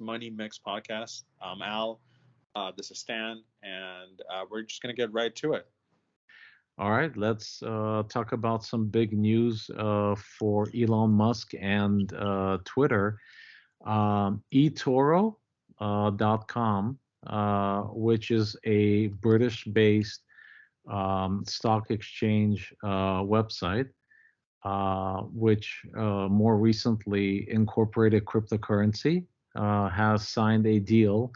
Money Mix podcast. I'm Al. This is Stan, and we're just gonna get right to it. All right, let's talk about some big news for Elon Musk and Twitter. Etoro .com, which is a British-based stock exchange website, which more recently incorporated cryptocurrency, has signed a deal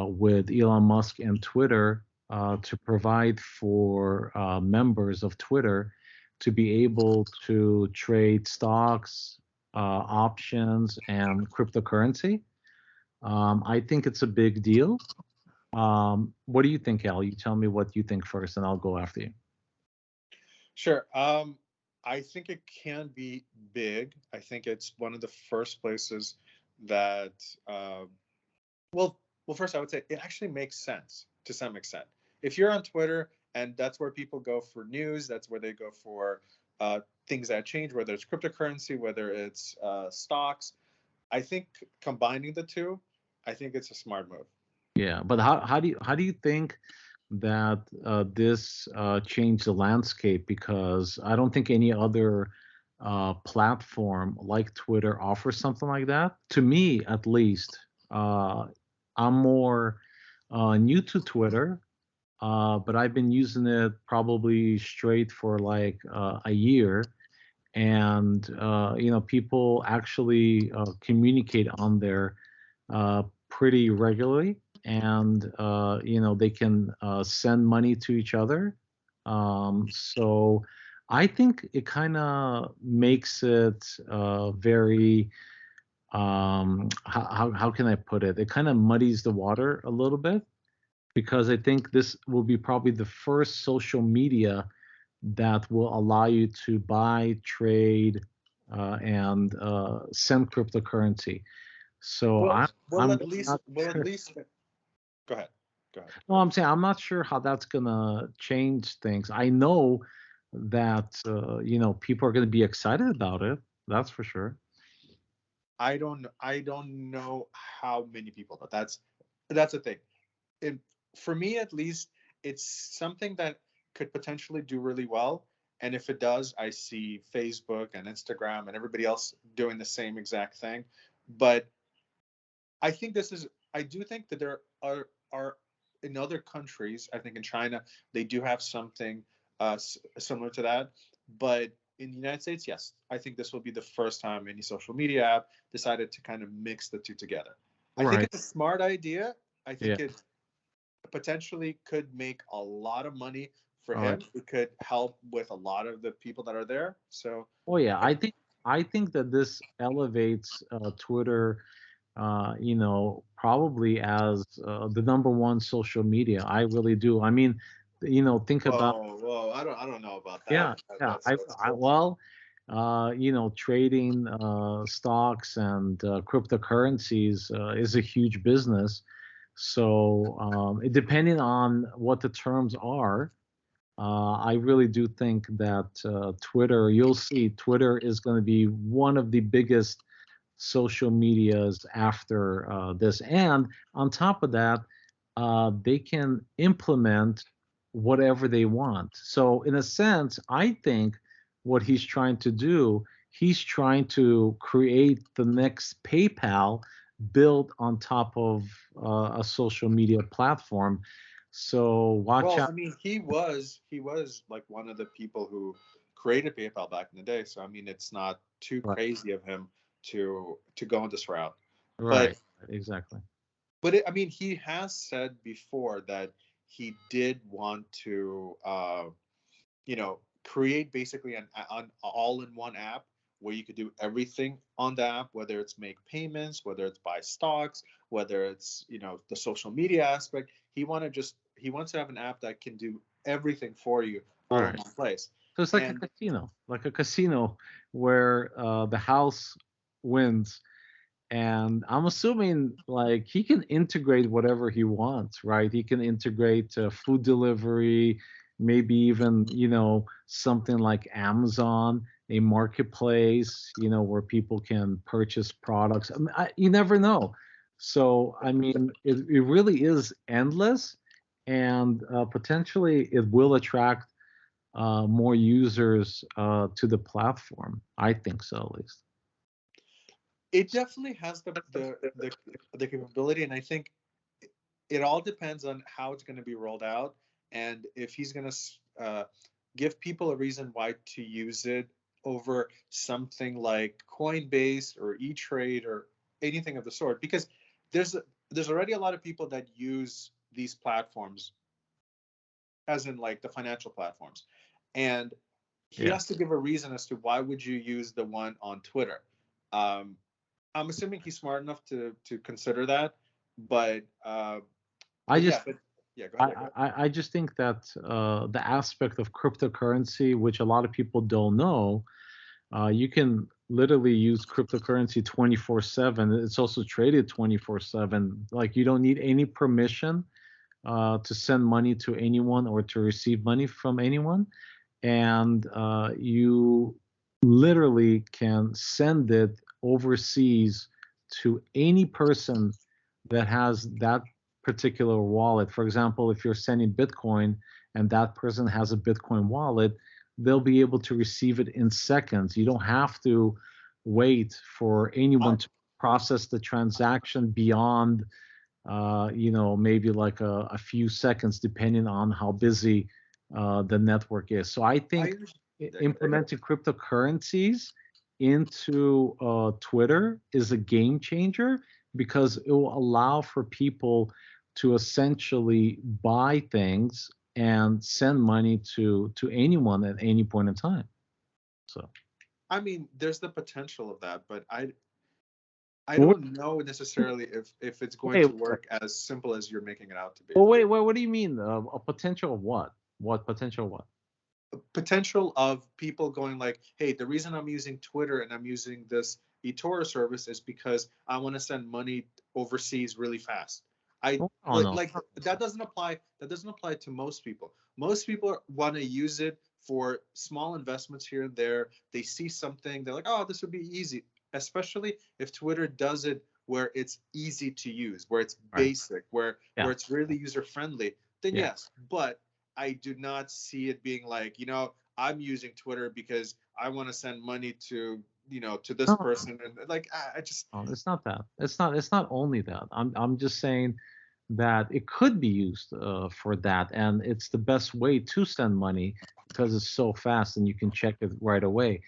with Elon Musk and Twitter to provide for members of Twitter to be able to trade stocks, options, and cryptocurrency. I think it's a big deal. What do you think, Al? You tell me what you think first, and I'll go after you. Sure. I think it can be big. I think it's one of the first places that, well, first I would say it actually makes sense to some extent. If you're on Twitter and that's where people go for news, that's where they go for things that change, whether it's cryptocurrency, whether it's stocks. I think combining the two, I think it's a smart move. Yeah, but how do you think that this changed the landscape? Because I don't think any other platform like Twitter offers something like that. To me, at least, I'm more new to Twitter, but I've been using it probably straight for like a year. And people actually communicate on there pretty regularly, and they can send money to each other. So I think it kind of makes it very how can I put it? It kind of muddies the water a little bit, because I think this will be probably the first social media that will allow you to buy, trade, and send cryptocurrency. So Well, I'm well, at really least, not well, at sure. least, go ahead, go ahead. No, I'm saying I'm not sure how that's gonna change things. I know that people are gonna be excited about it. That's for sure. I don't know how many people, but that's the thing. It, for me, at least, it's something that could potentially do really well. And if it does, I see Facebook and Instagram and everybody else doing the same exact thing. But I think this is. I do think that there are in other countries. I think in China they do have something similar to that. But in the United States, yes, I think this will be the first time any social media app decided to kind of mix the two together. I think Right. it's a smart idea. I Yeah. think it potentially could make a lot of money for All right. him. It could help with a lot of the people that are there. So, Oh yeah. I, I think that this elevates Twitter, probably as the number one social media. I really do. I mean, think about. whoa! I don't know about that. Yeah, yeah. I well, trading stocks and cryptocurrencies is a huge business. So, depending on what the terms are, I really do think that Twitter, you'll see Twitter is going to be one of the biggest social medias after this. And on top of that, they can implement whatever they want. So, in a sense, I think what he's trying to do, he's trying to create the next PayPal built on top of a social media platform. So, watch Well, out. I mean, he was like one of the people who created PayPal back in the day. So I mean, it's not too Right, crazy of him to go on this route. But right, exactly. I mean, he has said before that he did want to create basically an all-in-one app where you could do everything on the app, whether it's make payments, whether it's buy stocks, whether it's the social media aspect. He wants to have an app that can do everything for you all in Right. one place. So it's And like a casino where the house wins. And I'm assuming like he can integrate whatever he wants, right? He can integrate food delivery, maybe even, something like Amazon, a marketplace, where people can purchase products. You never know. So, I mean, it really is endless, and potentially it will attract more users to the platform. I think so, at least. It definitely has the capability, and I think it all depends on how it's going to be rolled out, and if he's going to give people a reason why to use it over something like Coinbase or E-Trade or anything of the sort, because there's there's already a lot of people that use these platforms, as in like the financial platforms, and he Yeah. has to give a reason as to why would you use the one on Twitter. Um, I'm assuming he's smart enough to consider that, but I but yeah, just but yeah, go I, ahead. Yeah, go ahead. I just think that the aspect of cryptocurrency, which a lot of people don't know, you can literally use cryptocurrency 24/7. It's also traded 24/7. Like you don't need any permission to send money to anyone or to receive money from anyone, and you literally can send it overseas to any person that has that particular wallet. For example, if you're sending Bitcoin and that person has a Bitcoin wallet, they'll be able to receive it in seconds. You don't have to wait for I, anyone to process the transaction beyond maybe like a few seconds, depending on how busy the network is. So I I think yeah, go ahead. implementing cryptocurrencies into Twitter is a game changer because it will allow for people to essentially buy things and send money to anyone at any point in time. So, I mean, there's the potential of that, but I well, don't know necessarily if it's going wait, to work as simple as you're making it out to be. wait, what do you mean? A potential of what? What potential what? Potential of people going like, hey, the reason I'm using Twitter and I'm using this Etoro service is because I want to send money overseas really fast. I Oh no. like that doesn't apply. That doesn't apply to most people. Most people want to use it for small investments here and there. They see something, they're like, oh, this would be easy. Especially if Twitter does it where it's easy to use, where it's Right. basic, where Yeah. it's really user friendly. Then Yeah. yes, but I do not see it being like, I'm using Twitter because I want to send money to this No, person, and like I just no, it's not that. It's not only that. I'm just saying that it could be used for that, and it's the best way to send money because it's so fast and you can check it right away.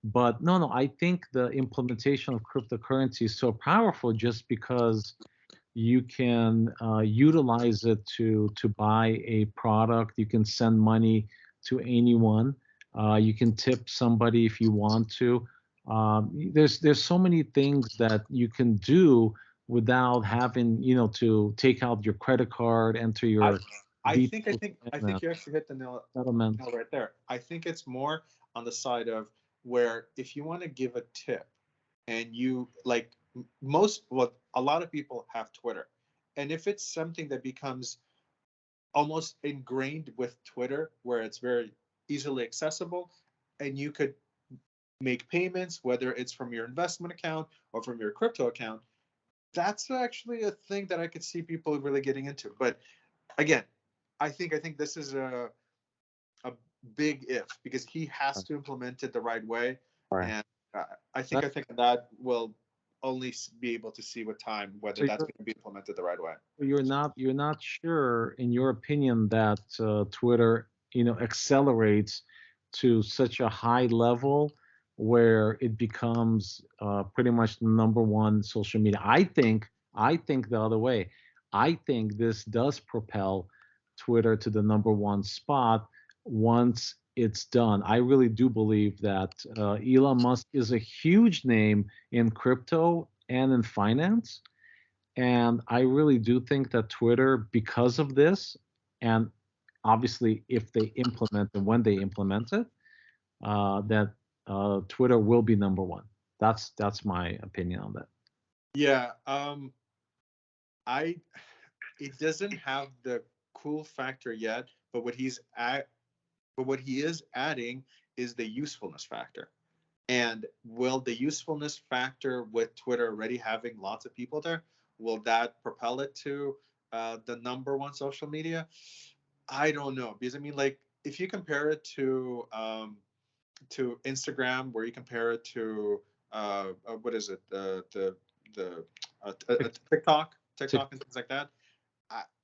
But no, I think the implementation of cryptocurrency is so powerful just because you can utilize it to buy a product. You can send money to anyone. You can tip somebody if you want to. There's so many things that you can do without having to take out your credit card, enter I your I think I details, think I and think you actually hit the settlement. nail right there. I think it's more on the side of where if you want to give a tip and you like a lot of people have Twitter, and if it's something that becomes almost ingrained with Twitter where it's very easily accessible and you could make payments, whether it's from your investment account or from your crypto account, that's actually a thing that I could see people really getting into. But again, I think this is a big if because he has to implement it the right way, Right. and uh, I think That, I think that will only be able to see with time whether so that's going to be implemented the right way. you're not sure, in your opinion, that Twitter accelerates to such a high level where it becomes pretty much the number one social media. I think the other way. I think this does propel Twitter to the number one spot once it's done. I really do believe that Elon Musk is a huge name in crypto and in finance, and I really do think that Twitter, because of this, and obviously if they implement and when they implement it, that Twitter will be number one. That's my opinion on that. Yeah, I it doesn't have the cool factor yet, but what he is adding is the usefulness factor. And will the usefulness factor with Twitter already having lots of people there? Will that propel it to the number one social media? I don't know, because I mean, like, if you compare it to Instagram, where you compare it to what is it, the TikTok, Tik- TikTok and things like that.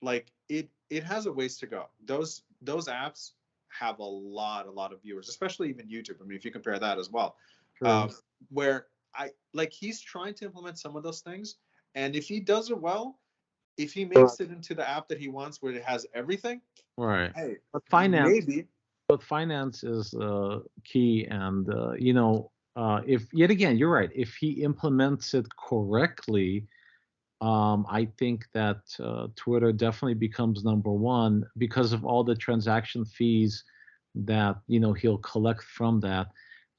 Like it has a ways to go. Those apps have a lot of viewers, especially even YouTube. I mean, if you compare that as well, True. um, where I like he's trying to implement some of those things, and if he does it well, if he makes it into the app that he wants, where it has everything, Right. hey, But maybe. finance is key, and if yet again, you're right. If he implements it correctly, I think that Twitter definitely becomes number one because of all the transaction fees that he'll collect from that.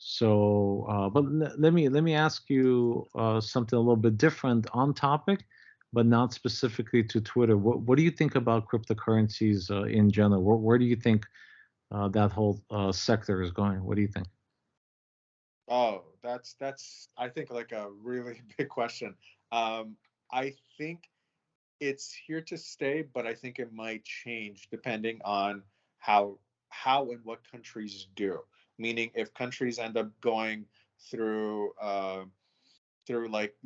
So, but let me ask you something a little bit different on topic, but not specifically to Twitter. What do you think about cryptocurrencies in general? Where do you think that whole sector is going? What do you think? Oh, that's I think like a really big question. I think it's here to stay, but I think it might change depending on how how and what countries do. Meaning, if countries end up going through through like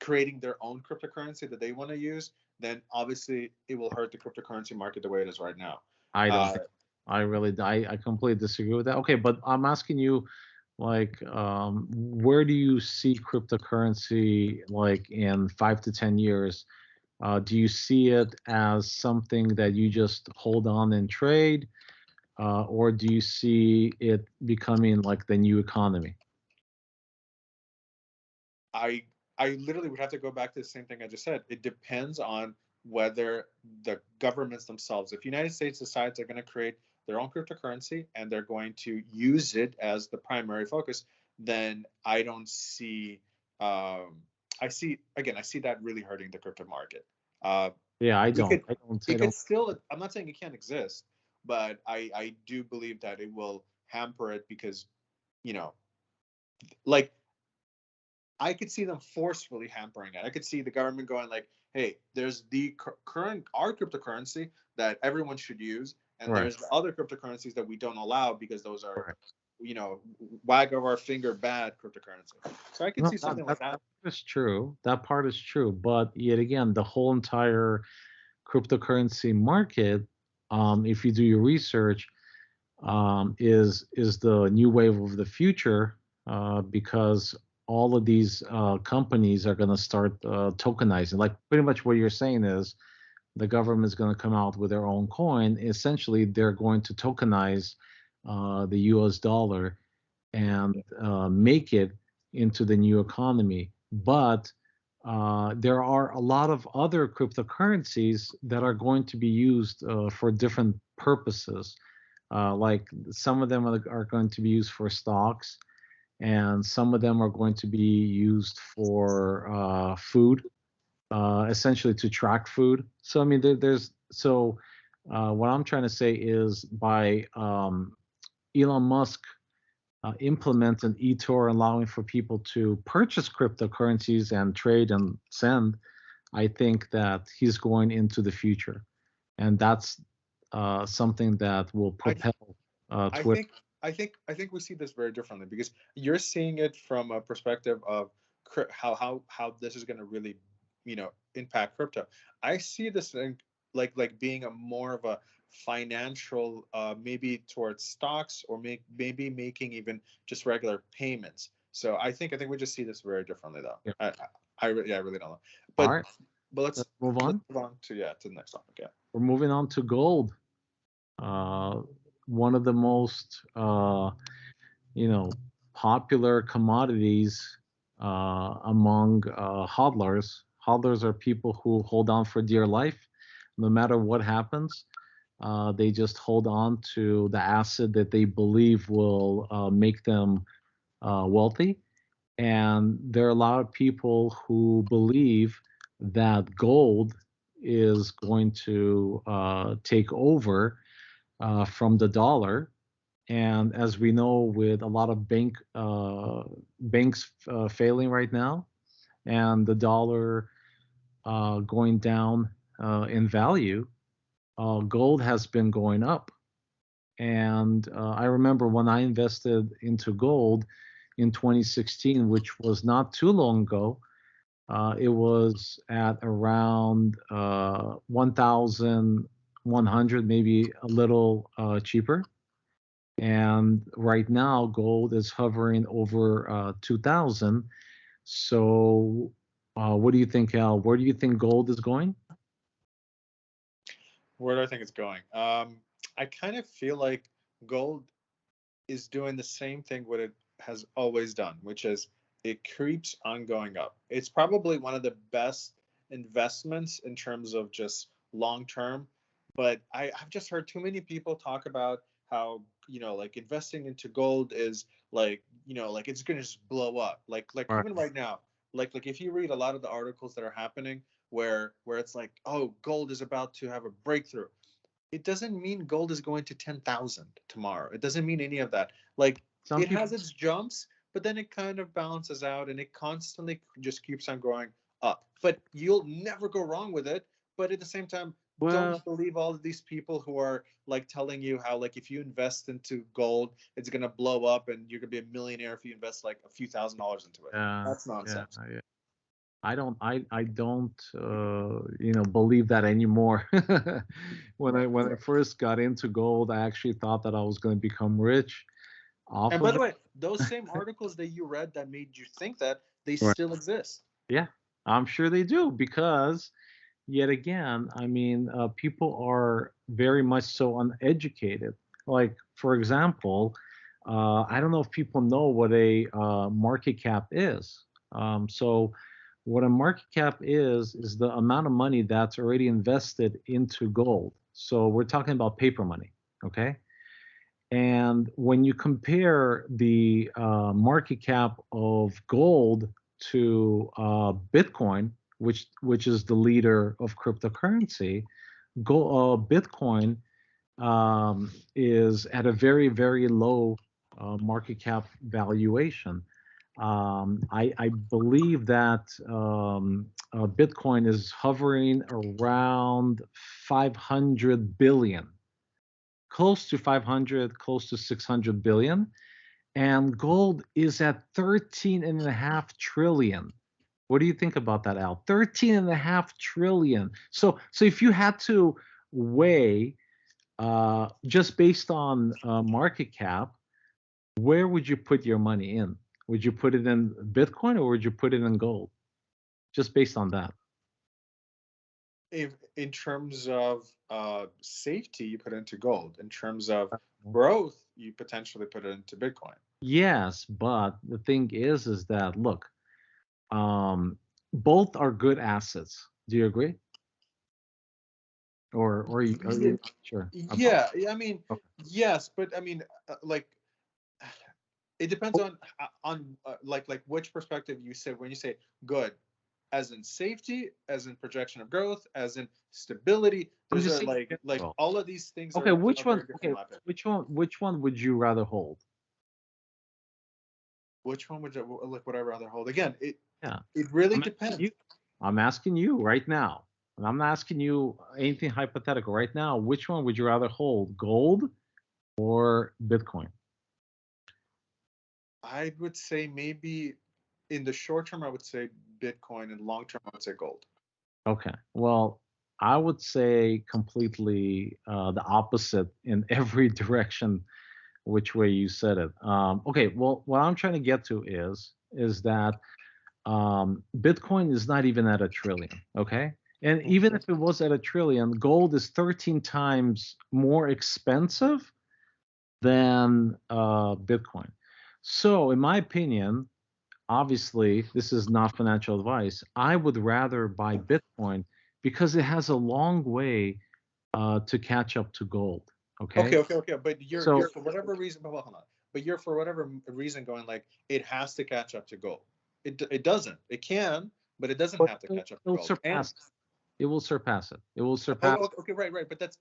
creating their own cryptocurrency that they want to use, then obviously it will hurt the cryptocurrency market the way it is right now. I don't Uh, think. I completely disagree with that. Okay, but I'm asking you, like, where do you see cryptocurrency like in 5 to 10 years? Do you see it as something that you just hold on and trade, or do you see it becoming like the new economy? I I literally would have to go back to the same thing I just said. It depends on whether the governments themselves, if United States decides they're going to create their own cryptocurrency and they're going to use it as the primary focus, then I don't see. I see again. I see that really hurting the crypto market. Uh, Yeah, I it don't. could I don't. I it could don't. still. I'm not saying it can't exist, but I do believe that it will hamper it because you know like I could see them forcefully hampering it. I could see the government going like, "Hey, there's the current our cryptocurrency that everyone should use, and Right. there's the other cryptocurrencies that we don't allow because those are, Right. wag of our finger bad cryptocurrency." So I could No, see something like that that. is true. That part is true. But yet again, the whole entire cryptocurrency market, if you do your research, is the new wave of the future because all of these companies are going to start tokenizing. Like pretty much what you're saying is the government is going to come out with their own coin. Essentially, they're going to tokenize the U.S. dollar and make it into the new economy. But there are a lot of other cryptocurrencies that are going to be used for different purposes. Like some of them are going to be used for stocks, and some of them are going to be used for food, essentially to track food. So I mean, there's so what I'm trying to say is by Elon Musk implement an Etoro allowing for people to purchase cryptocurrencies and trade and send, I think that he's going into the future, and that's something that will I propel I Twitter. think I think we see this very differently because you're seeing it from a perspective of how this is going to really impact crypto. I see this thing like being a more of a financial, maybe towards stocks, or maybe making even just regular payments. So I think we just see this very differently though. Yeah. Yeah, I really don't know. All But right, but let's move let's on. move on to to the next topic. Yeah. We're moving on to gold. One of the most you know popular commodities among hodlers. Hodlers are people who hold on for dear life, no matter what happens. They just hold on to the asset that they believe will make them wealthy. And there are a lot of people who believe that gold is going to take over from the dollar. And as we know, with a lot of banks failing right now, and the dollar going down in value, gold has been going up. And I remember when I invested into gold in 2016, which was not too long ago, it was at around 1,100, maybe a little cheaper. And right now, gold is hovering over 2,000. So, what do you think, Al? Where do you think gold is going? Where do I think it's going? I kind of feel like gold is doing the same thing what it has always done, which is it creeps on going up. It's probably one of the best investments in terms of just long term. But I've just heard too many people talk about how, like investing into gold is like, like it's gonna just blow up. Like Right. even right now, like if you read a lot of the articles that are happening where it's like, oh, gold is about to have a breakthrough, it doesn't mean gold is going to 10,000 tomorrow. It doesn't mean any of that. Like Some it people, has its jumps, but then it kind of balances out and it constantly just keeps on growing up. But you'll never go wrong with it. But at the same time, don't well, believe all of these people who are like telling you how like if you invest into gold, it's gonna blow up and you're gonna be a millionaire if you invest like a few $1,000s into it. yeah, That's yeah, nonsense. I don't, believe that anymore. Right. When I first got into gold, I actually thought that I was going to become rich off And by of the it. way, those same articles that you read that made you think that, they Right. still exist. Yeah, I'm sure they do because yet again, I mean, people are very much so uneducated. Like, for example, I don't know if people know what a market cap is. So, what a market cap is the amount of money that's already invested into gold. So, we're talking about paper money, okay? And when you compare the market cap of gold to Bitcoin, which is the leader of cryptocurrency, Bitcoin is at a very very low market cap valuation. I believe that Bitcoin is hovering around 500 billion, close to 500, close to 600 billion, and gold is at 13 and a half trillion. What do you think about that, Al? 13 and a half trillion. So if you had to weigh just based on market cap, where would you put your money in? Would you put it in Bitcoin or would you put it in gold? Just based on that. If in terms of safety, you put it into gold. In terms of growth, you potentially put it into Bitcoin. Yes, but the thing is that look, both are good assets. Do you agree? Or are Yeah, you not sure about? yeah. I mean, Okay. yes, but I mean, like, it depends on like which perspective you say when you say good, as in safety, as in projection of growth, as in stability. I'm Those just are saying in like general. all of these things Okay, are very different level. which one would you rather hold? Which one would I rather hold? Again, Yeah, it really I'm asking you. depends. I'm asking you right now. And I'm not asking you anything hypothetical right now. Which one would you rather hold, gold or Bitcoin? I would say maybe in the short term, I would say Bitcoin, and long term, I would say gold. Okay. Well, I would say completely the opposite in every direction, which way you said it. Okay. Well, what I'm trying to get to is that Bitcoin is not even at a trillion. Okay. And even if it was at a trillion, gold is 13 times more expensive than Bitcoin. So, in my opinion, obviously, this is not financial advice. I would rather buy Bitcoin because it has a long way to catch up to gold. Okay. Okay. But you're So, for whatever reason, but hold on. But you're for whatever reason going like it has to catch up to gold. It doesn't. It can, but it doesn't but have to catch up to it'll gold. And surpass it. It will surpass it. It will oh, surpass. okay, right. But that's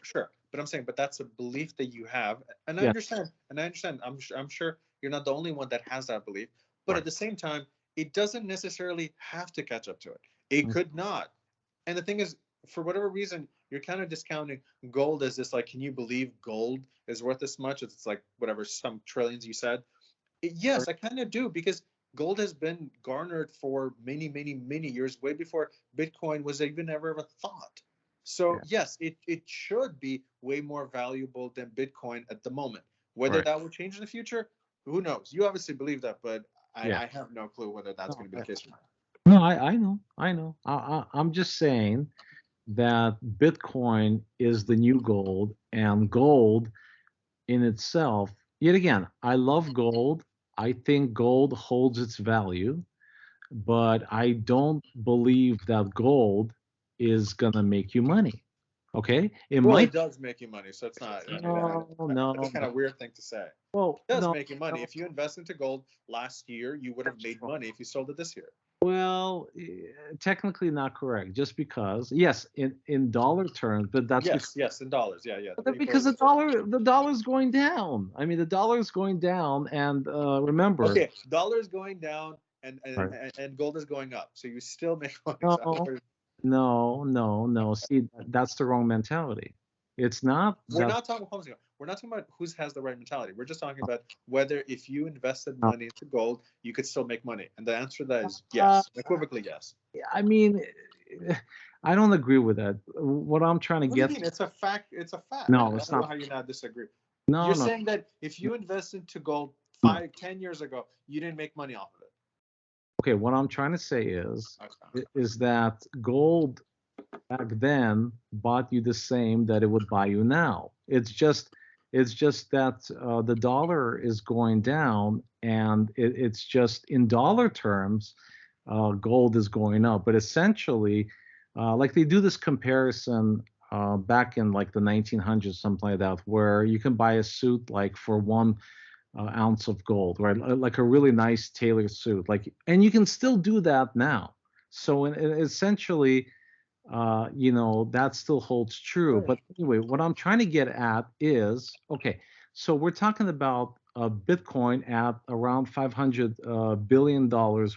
sure. But I'm saying, but that's a belief that you have, and I Yeah. understand. And I understand. I'm sure you're not the only one that has that belief. But Right. at the same time, it doesn't necessarily have to catch up to it. It could not. And the thing is, for whatever reason, you're kind of discounting gold as this, like, can you believe gold is worth this much? It's like whatever, some trillions you said. Yes, I kind of do, because gold has been garnered for many, many, many years, way before Bitcoin was even ever thought. So Yeah. yes, it should be way more valuable than Bitcoin at the moment. Whether Right. that will change in the future, who knows? You obviously believe that, but Yeah. I have no clue whether that's No, going to be the case or not. no, I know. I know. I'm just saying that Bitcoin is the new gold, and gold in itself, yet again, I love gold. I think gold holds its value, but I don't believe that gold is going to make you money. Okay? It Well, it might. does make you money, so it's not. I mean, No, that's no, kind no. of weird thing to say. Well, It does no, make you money. no. If you invest into gold last year, you would have That's made wrong. money if you sold it this year. Well, technically not correct. Just because, yes, in dollar terms, but that's because Yes, yes, in dollars. Yeah, yeah. because People. the dollar's going down. I mean, the dollar's going down, and remember, Okay, dollar is going down and right. and gold is going up, so you still make money. So No, no, no, no. See, that's the wrong mentality. It's not we're that. not talking about we're not talking about who has the right mentality. We're just talking about whether if you invested No. money into gold, you could still make money. And the answer to that is Uh, yes, unequivocally yes. I mean, I don't agree with that. What I'm trying to What do you get. mean? It's a fact. It's a fact. I No, it's don't know not. how you not disagree. No, You're no, saying that if you invested into gold no. 5, 10 years ago, you didn't make money off of it. Okay, what I'm trying to say Okay. is that gold back then bought you the same that it would buy you now. It's just that the dollar is going down, and it's just in dollar terms, gold is going up. But essentially, like they do this comparison back in like the 1900s, something like that, where you can buy a suit like for 1 ounce of gold, right? Like a really nice tailored suit, like, and you can still do that now. So essentially, that still holds true. But anyway, what I'm trying to get at is, okay, so we're talking about Bitcoin at around $500 billion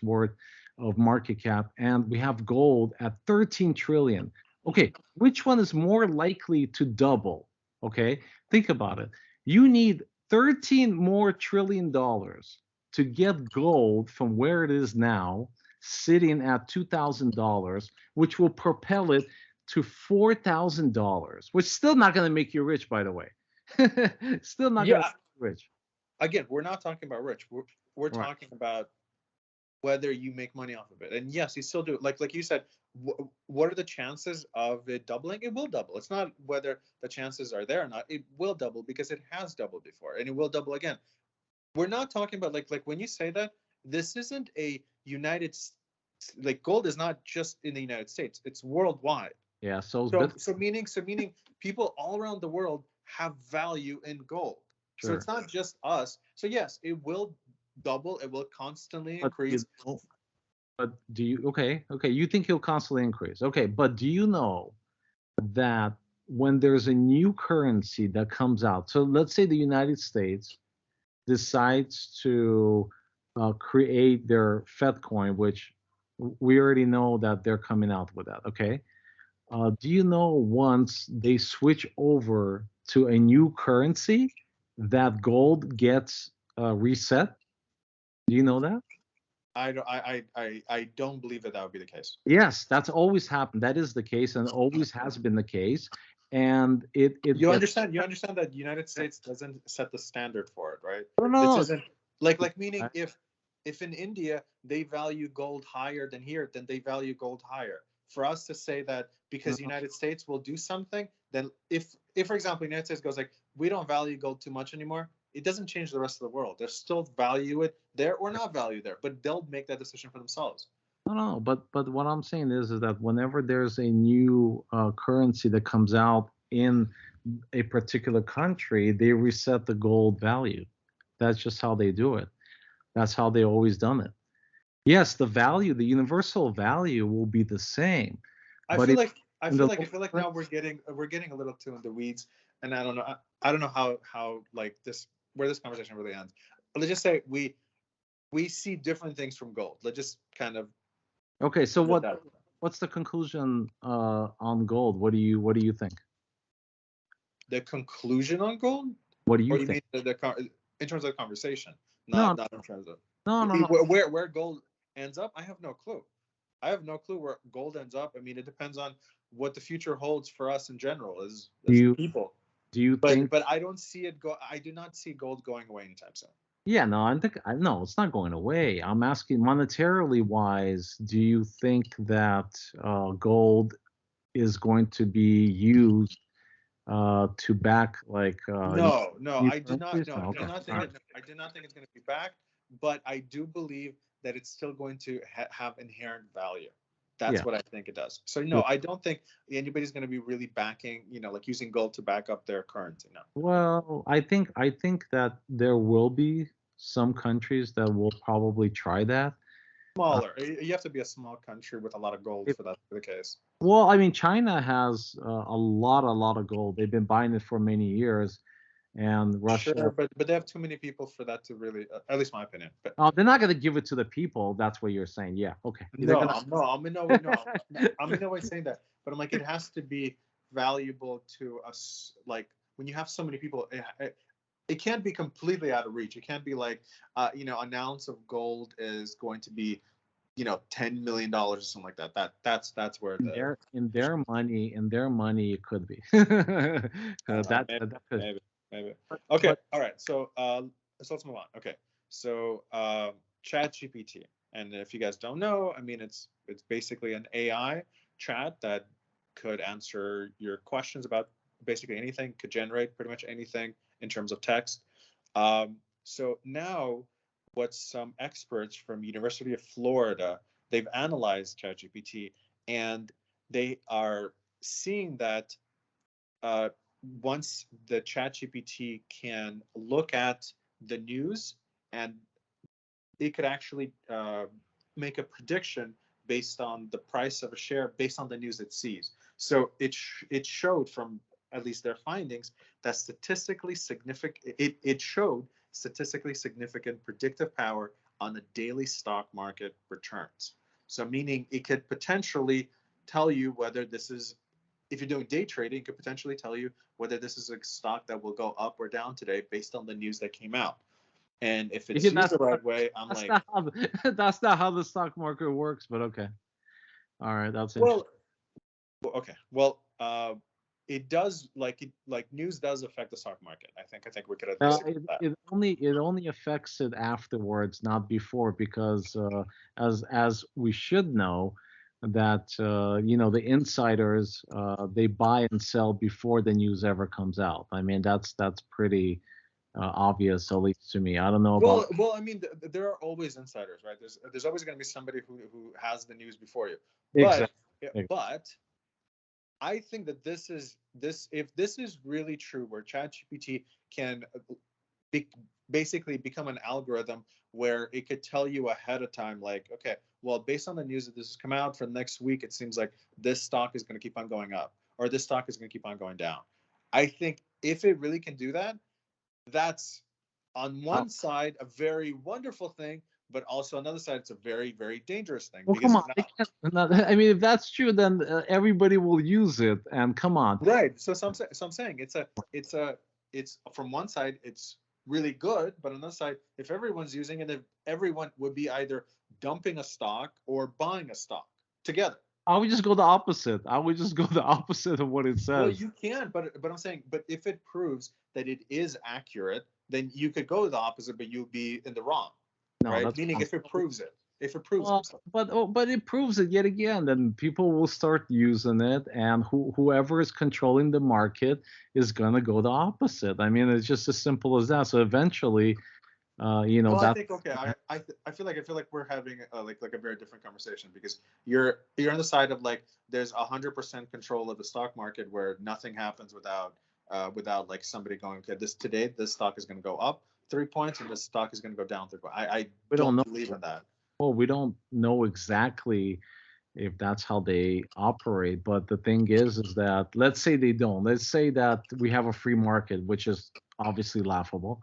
worth of market cap, and we have gold at 13 trillion. Okay, which one is more likely to double? Okay, think about it. You need 13 more trillion dollars to get gold from where it is now, sitting at $2,000, which will propel it to $4,000, which is still not going to make you rich, by the way. Still not going to Yeah. make you rich. Again, we're not talking about rich. We're Right. talking about whether you make money off of it. And yes, you still do. Like you said, what are the chances of it doubling? It will double. It's not whether the chances are there or not. It will double because it has doubled before, and it will double again. We're not talking about like when you say that, this isn't a like gold is not just in the United States. It's worldwide. Yeah. So is So Bitcoin. meaning people all around the world have value in gold. So Sure. it's not just us. So yes, it will double. It will constantly But increase. do you, okay, okay, you think he'll constantly increase. Okay, but do you know that when there's a new currency that comes out, so let's say the United States decides to create their Fed coin, which we already know that they're coming out with that. Okay. Do you know once they switch over to a new currency, that gold gets reset? Do you know that? I don't believe that would be the case. Yes, that's always happened. That is the case, and always has been the case. And it You gets. understand? You understand that the United States doesn't set the standard for it, right? No, This no, isn't like meaning if in India they value gold higher than here, then they value gold higher. For us to say that because the no. United States will do something, then if for example the United States goes like we don't value gold too much anymore, it doesn't change the rest of the world. They still value it there or not value there, but they'll make that decision for themselves. No, no, but what I'm saying is that whenever there's a new currency that comes out in a particular country, they reset the gold value. That's just how they do it. That's how they always done it. Yes, the value, the universal value will be the same, I but feel it like in the I feel like now we're getting a little too in the weeds, and I don't know I don't know how like this where this conversation really ends. But let's just say we see different things from gold. Let's just kind of okay. So put what that. what's the conclusion on gold? What do you think? The conclusion on gold, What do you or you think? mean in terms of the conversation, No, not in terms of no, no, no. where gold ends up? I have no clue. I have no clue where gold ends up. I mean, it depends on what the future holds for us in general Do as you people. do you think? But I don't see it go. I do not see gold going away anytime soon. Yeah, no, no, it's not going away. I'm asking monetarily wise, do you think that gold is going to be used to back like No, new I do not. countries? No, No, I do okay. not All think right. it. I do not think it's going to be backed. But I do believe that it's still going to have inherent value. That's Yeah. what I think it does. So Yeah. no, I don't think anybody's going to be really backing. Like using gold to back up their currency. No. Well, I think that there will be some countries that will probably try that. Uh, Smaller. You have to be a small country with a lot of gold if, for that to be the case. well, I mean, China has a lot of gold. They've been buying it for many years, and Russia. Sure, but they have too many people for that to really, at least my opinion. But They're not going to give it to the people. That's what you're saying. Yeah. Okay. They're no, gonna. I'm in no way, no, I'm in no way saying that. But I'm like, it has to be valuable to us. Like when you have so many people, it can't be completely out of reach. It can't be like, an ounce of gold is going to be, $10 million or something like that. That's where the In their money, it could be. That maybe, that could. maybe. But, Okay, but all right. So let's move on. Okay, so Chat GPT, and if you guys don't know, I mean, it's basically an AI chat that could answer your questions about basically anything, could generate pretty much anything in terms of text. So now, what some experts from University of Florida, they've analyzed ChatGPT, and they are seeing that uh, once the ChatGPT can look at the news, and it could actually make a prediction based on the price of a share based on the news it sees. So it showed from at least their findings that statistically significant it showed statistically significant predictive power on the daily stock market returns. So meaning it could potentially tell you whether this is, if you're doing day trading, it could potentially tell you whether this is a stock that will go up or down today based on the news that came out. And if it's used that's the right way, I'm that's like, not how that's not how the stock market works. But okay. All right. That's interesting. well, okay, well, it does, like news does affect the stock market. I think we could at least agree with that. It only affects it afterwards, not before, because as we should know that the insiders they buy and sell before the news ever comes out. I mean that's pretty obvious, at least to me. I don't know about. Well, I mean, there are always insiders, right? There's always going to be somebody who has the news before you. But Exactly. but I think that if this is really true, where ChatGPT can be, basically become an algorithm where it could tell you ahead of time, like, okay, well, based on the news that this has come out for the next week, it seems like this stock is going to keep on going up, or this stock is going to keep on going down. I think if it really can do that, that's on Oh, one side a very wonderful thing, but also on the other side it's a very, very dangerous thing well, because come on. it's They not can't, I mean, if that's true, then everybody will use it. And come on. right. So I'm saying it's from one side it's really good, but on the other side, if everyone's using it, if everyone would be either dumping a stock or buying a stock together. I would just go the opposite. I would just go the opposite of what it Well, says. you can, but I'm saying, but if it proves that it is accurate, then you could go the opposite, but you'll be in the wrong, No, right? that's Meaning wrong. if it proves it, if it proves Well, it. So, but it proves it yet again. Then people will start using it, and whoever is controlling the market is gonna go the opposite. I mean, it's just as simple as that. So eventually, well, I that's think okay. I feel like we're having like a very different conversation because you're on the side of like there's 100% control of the stock market where nothing happens without like somebody going, okay, this stock is going to go up 3 points and this stock is going to go down 3 points. I we don't don't know. believe in that. Well, we don't know exactly if that's how they operate. But the thing is that let's say they don't. Let's say that we have a free market, which is obviously laughable.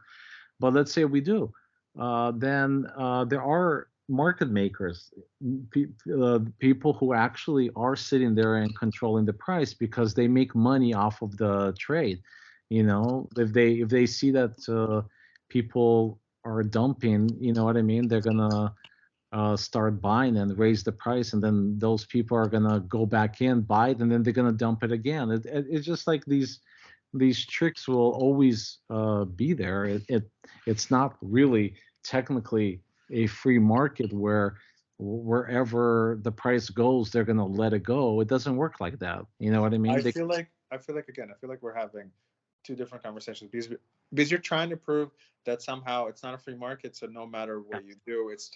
But let's say we do. Then there are market makers, people who actually are sitting there and controlling the price because they make money off of the trade. If they see that people are dumping, you know what I mean, they're gonna start buying and raise the price, and then those people are gonna go back in, buy it, and then they're gonna dump it again. It's just like these tricks will always be there. It's not really technically a free market where wherever the price goes, they're gonna let it go. It doesn't work like that. You know what I mean? I feel like we're having two different conversations because you're trying to prove that somehow it's not a free market, so no matter what you do, it's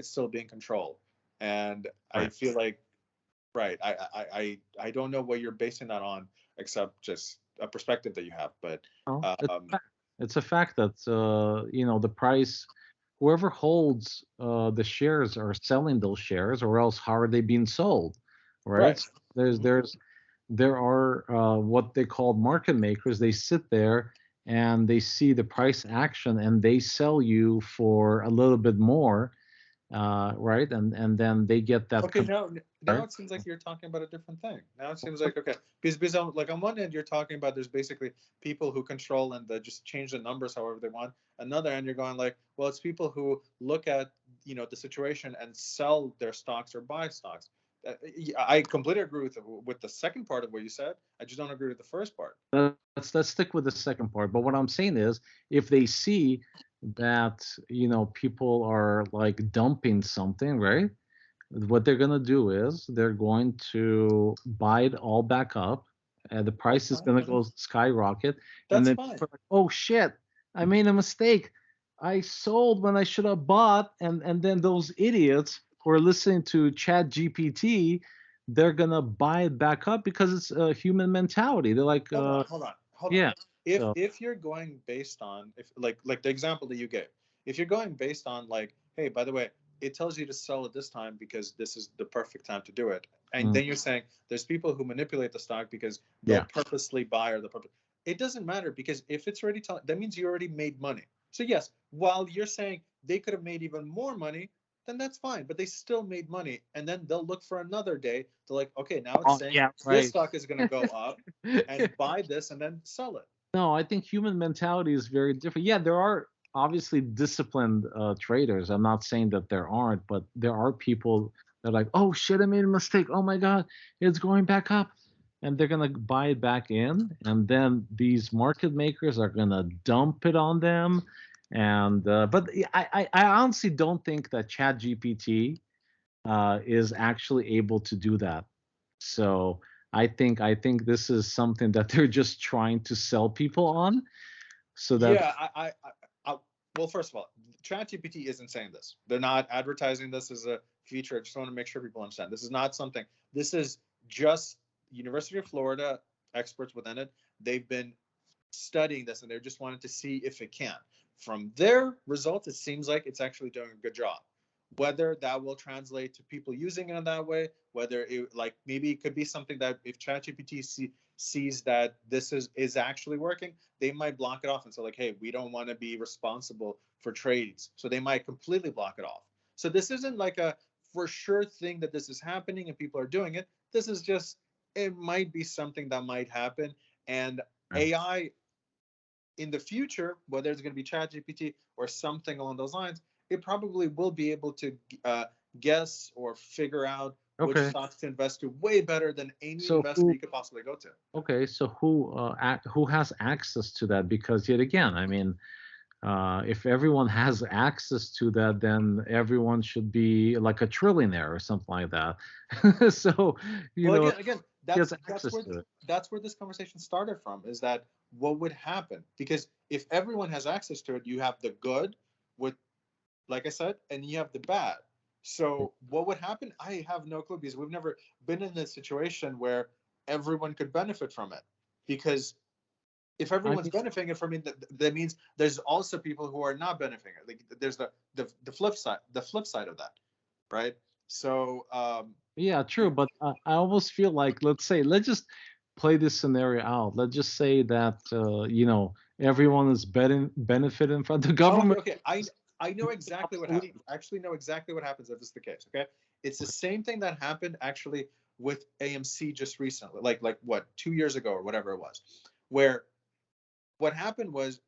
still being controlled. And I Right. feel like, right, I don't know what you're basing that on, except just a perspective that you have. But Well, um, it's a fact that the price, whoever holds the shares are selling those shares, or else how are they being sold, right? right. So there are what they call market makers. They sit there and they see the price action, and they sell you for a little bit more, right? And then they get that Okay, now right? it seems like you're talking about a different thing. Now it seems like, okay, because on one end you're talking about there's basically people who control and they just change the numbers however they want. Another end you're going like, well, it's people who look at the situation and sell their stocks or buy stocks. I completely agree with the second part of what you said. I just don't agree with the first part. Let's stick with the second part. But what I'm saying is, if they see that people are like dumping something, right? What they're gonna do is they're going to buy it all back up, and the That's price is fine. gonna go skyrocket, and That's then fine. people are like, oh shit, I made a mistake. I sold when I should have bought, and then those idiots who are listening to Chat GPT, they're gonna buy it back up because it's a human mentality. They're like, Hold on. yeah. So If you're going based on, if like the example that you gave, if you're going based on like, hey, by the way, it tells you to sell at this time because this is the perfect time to do it, and mm, then you're saying there's people who manipulate the stock because they'll yeah. purposely buy or the purpose. It doesn't matter because if it's already that means you already made money. So yes, while you're saying they could have made even more money, then that's fine. But they still made money, and then they'll look for another day. They're like, okay, now it's Oh, saying yeah, this right. stock is going to go up, and buy this and then sell it. No, I think human mentality is very different. Yeah, there are obviously disciplined traders. I'm not saying that there aren't, but there are people that are like, oh shit, I made a mistake. Oh my God, it's going back up. And they're going to buy it back in. And then these market makers are going to dump it on them. And, but I honestly don't think that ChatGPT is actually able to do that. So I think this is something that they're just trying to sell people on, so that Yeah, I well, first of all, ChatGPT isn't saying this. They're not advertising this as a feature. I just want to make sure people understand. This is not something. This is just University of Florida experts within it. They've been studying this and they're just wanting to see if it can. From their results, it seems like it's actually doing a good job. Whether that will translate to people using it in that way, whether it like maybe it could be something that if ChatGPT sees that this is actually working, they might block it off and say like, hey, we don't want to be responsible for trades, so they might completely block it off. So this isn't like a for sure thing that this is happening and people are doing it. This is just it might be something that might happen, and AI in the future, whether it's going to be ChatGPT or something along those lines, it probably will be able to guess or figure out which okay. stocks to invest to way better than any So investor who you could possibly go to. okay, so who has access to that? Because yet again, I mean, if everyone has access to that, then everyone should be like a trillionaire or something like that. So you Well, know, again, he has that's access where to it. that's where this conversation started from. Is that what would happen? Because if everyone has access to it, you have the good with, like I said, and you have the bad. So what would happen? I have no clue because we've never been in a situation where everyone could benefit from it. Because if I everyone's mean, benefiting from it, that means there's also people who are not benefiting. Like there's the flip side of that, right? So yeah, true, but I almost feel like, let's just play this scenario out. Let's just say that everyone is benefiting from the okay, government. okay. I Is I know exactly what happens. I actually know exactly what happens if it's the case. Okay, it's the same thing that happened actually with AMC just recently, like what 2 years ago or whatever it was, where what happened was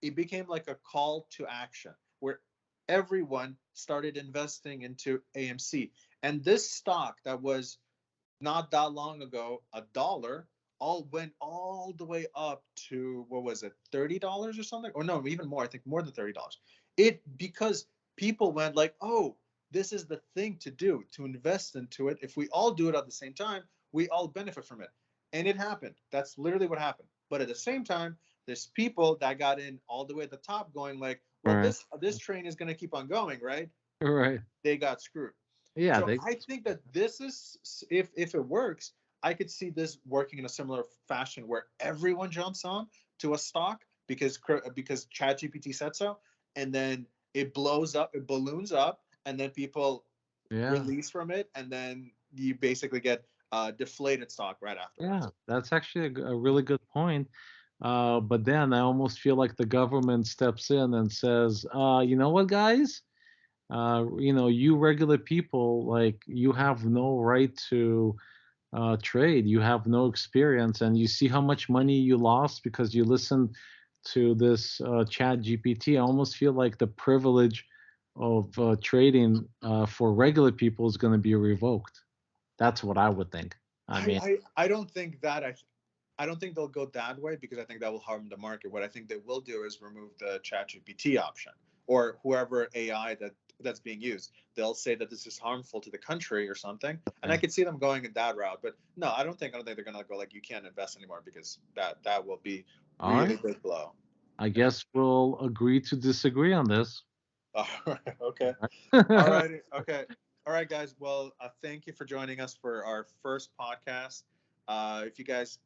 it became like a call to action where everyone started investing into AMC, and this stock that was not that long ago $1 all went all the way up to what was it, $30 or something, or no, even more. I think more than $30. It because people went like, oh, this is the thing to do, to invest into it. If we all do it at the same time, we all benefit from it, and it happened. That's literally what happened. But at the same time, there's people that got in all the way at the top, going like, well, Right. this train is going to keep on going, right? Right. They got screwed. Yeah. So I think that this is, if it works, I could see this working in a similar fashion where everyone jumps on to a stock because ChatGPT said so, and then it blows up, it balloons up, and then people Yeah. release from it, and then you basically get deflated stock right Yeah. afterwards. That's actually a really good point. But then I almost feel like the government steps in and says, you know what, guys? You regular people, like, you have no right to trade. You have no experience, and you see how much money you lost because you listened to this chat GPT. I almost feel like the privilege of trading for regular people is going to be revoked. That's what I would think. I mean, I don't think that I don't think they'll go that way because I think that will harm the market. What I think they will do is remove the ChatGPT option or whoever AI that's being used. They'll say that this is harmful to the country or something, and I yeah. could see them going in that route. But no, I don't think they're gonna go like you can't invest anymore because that will be All really right. big blow. I guess we'll agree to disagree on this. All right. Okay. All All right. right. Okay. All right, guys. Well, thank you for joining us for our first podcast. If you guys,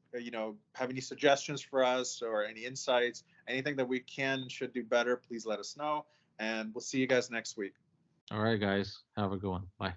have any suggestions for us or any insights, anything that we can and should do better, please let us know. And we'll see you guys next week. All right, guys. Have a good one. Bye.